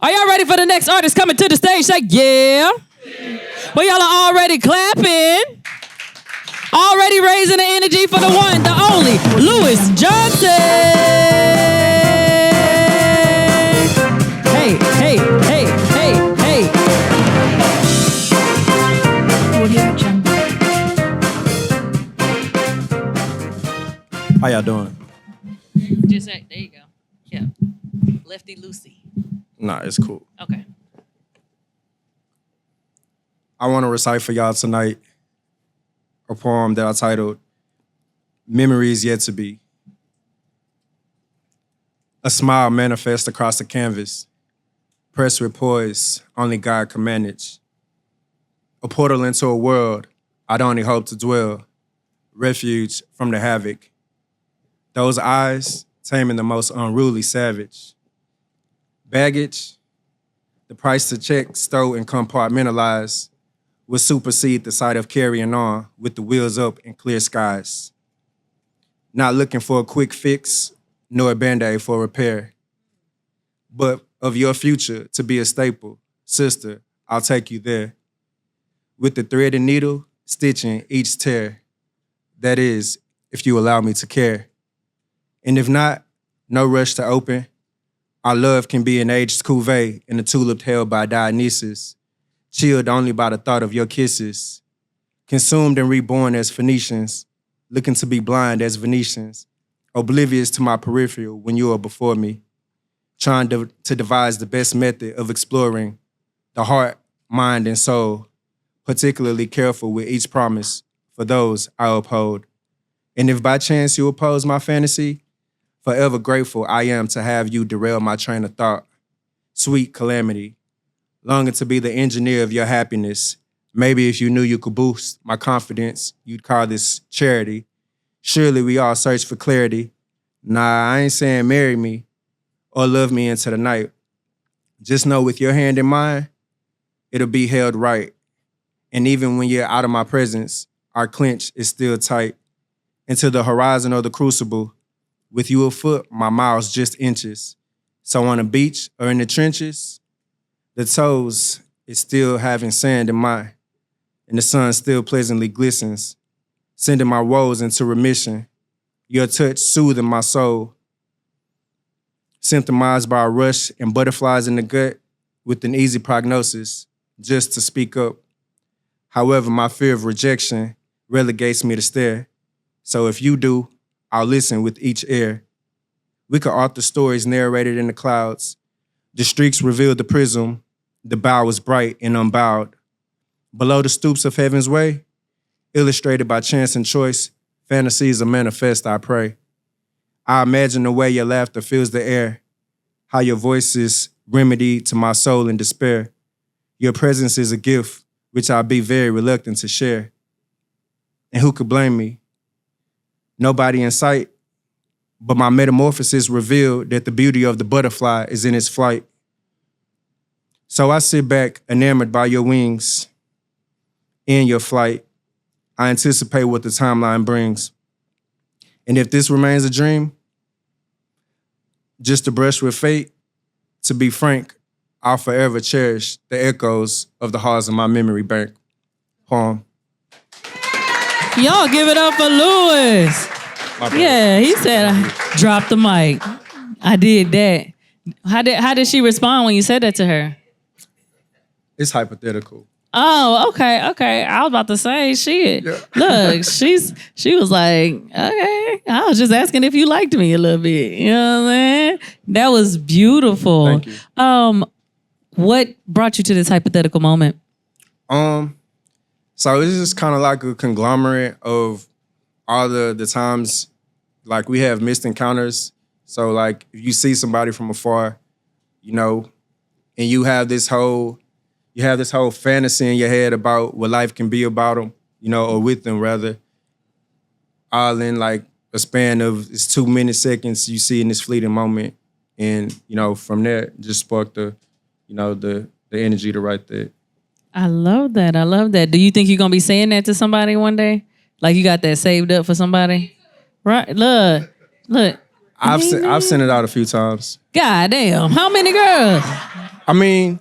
Are y'all ready for the next artist coming to the stage? Say, yeah. Well, y'all are already clapping. Already raising the energy for the one, the only, Louis Johnson. Hey, hey, hey, hey, hey. How y'all doing? Just there you go. Yeah. Lefty Lucy. Nah, it's cool. Okay. I want to recite for y'all tonight a poem that I titled Memories Yet to Be. A smile manifests across the canvas, pressed with poise only God can manage. A portal into a world I'd only hope to dwell, refuge from the havoc. Those eyes taming the most unruly savage. Baggage, the price to check, stow, and compartmentalize would supersede the sight of carrying on with the wheels up in clear skies. Not looking for a quick fix, nor a Band-Aid for repair, but of your future to be a staple. Sister, I'll take you there. With the thread and needle, stitching each tear. That is, if you allow me to care. And if not, no rush to open. Our love can be an aged cuvee in a tulip held by Dionysus, chilled only by the thought of your kisses, consumed and reborn as Phoenicians, looking to be blind as Venetians, oblivious to my peripheral when you are before me, trying to devise the best method of exploring the heart, mind, and soul, particularly careful with each promise for those I uphold. And if by chance you oppose my fantasy, forever grateful I am to have you derail my train of thought. Sweet calamity, longing to be the engineer of your happiness. Maybe if you knew you could boost my confidence, you'd call this charity. Surely we all search for clarity. Nah, I ain't saying marry me or love me into the night. Just know with your hand in mine, it'll be held right. And even when you're out of my presence, our clench is still tight. Into the horizon of the crucible, with you afoot, my miles just inches. So on the beach or in the trenches, the toes is still having sand in mine, and the sun still pleasantly glistens, sending my woes into remission. Your touch soothing my soul, symptomized by a rush and butterflies in the gut with an easy prognosis, just to speak up. However, my fear of rejection relegates me to stare. So if you do, I'll listen with each ear. We could author stories narrated in the clouds. The streaks revealed the prism. The bow was bright and unbowed. Below the stoops of heaven's way, illustrated by chance and choice, fantasies are manifest, I pray. I imagine the way your laughter fills the air, how your voice is remedy to my soul in despair. Your presence is a gift, which I'll be very reluctant to share. And who could blame me? Nobody in sight, but my metamorphosis revealed that the beauty of the butterfly is in its flight. So I sit back, enamored by your wings and your flight. I anticipate what the timeline brings. And if this remains a dream, just to brush with fate, to be frank, I'll forever cherish the echoes of the halls of my memory bank. Poem. Y'all give it up for Louis. Yeah, he said, drop the mic. I did that. How did she respond when you said that to her? It's hypothetical. Oh, okay. I was about to say, shit. Yeah. Look, she was like, okay. I was just asking if you liked me a little bit. You know what I'm saying? That was beautiful. Thank you. What brought you to this hypothetical moment? So it's just kind of like a conglomerate of all the times, like we have missed encounters. So like if you see somebody from afar, you know, and you have this whole fantasy in your head about what life can be about them, you know, or with them rather, all in like a span of it's 2 minutes, seconds you see in this fleeting moment. And, you know, from there just sparked the energy to write that. I love that. Do you think you're going to be saying that to somebody one day? Like you got that saved up for somebody? Right? Look. I've sent it out a few times. God damn. How many girls? I mean,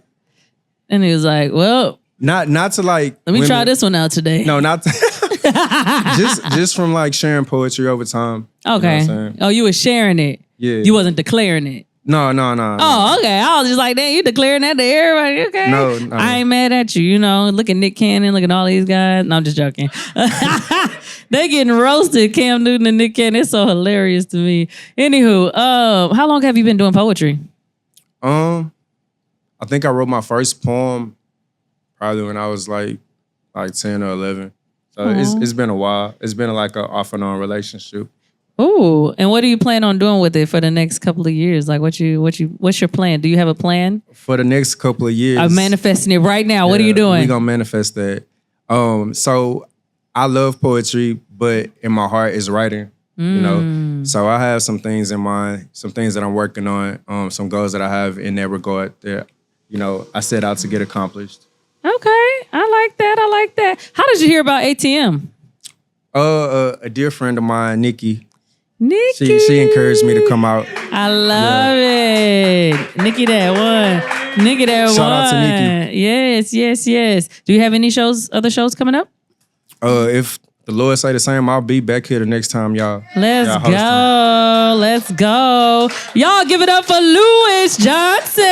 And he was like, well, not to like. let me try this one out today. No, not to, just from like sharing poetry over time. Okay. You know what I'm saying? Oh, you were sharing it. Yeah. You wasn't declaring it. No. Oh, okay. I was just like, damn, you declaring that to everybody? Okay. No. I ain't mad at you. You know, look at Nick Cannon, look at all these guys. No, I'm just joking. They getting roasted, Cam Newton and Nick Cannon. It's so hilarious to me. Anywho, how long have you been doing poetry? I think I wrote my first poem probably when I was like 10 or 11. So it's been a while. It's been like an off and on relationship. Ooh, and what do you plan on doing with it for the next couple of years? Like, what's your plan? Do you have a plan? For the next couple of years. I'm manifesting it right now. What are you doing? We're going to manifest that. So I love poetry, but in my heart is writing, you know? So I have some things in mind, some things that I'm working on, some goals that I have in that regard that, you know, I set out to get accomplished. Okay, I like that. How did you hear about ATM? A dear friend of mine, Nikki, Nikki. she encouraged me to come out. I love it. Nikki that one. Shout out to Nikki. Yes. Do you have any other shows coming up? If the Lord say the same, I'll be back here the next time y'all. Let's go. Y'all give it up for Louis Johnson.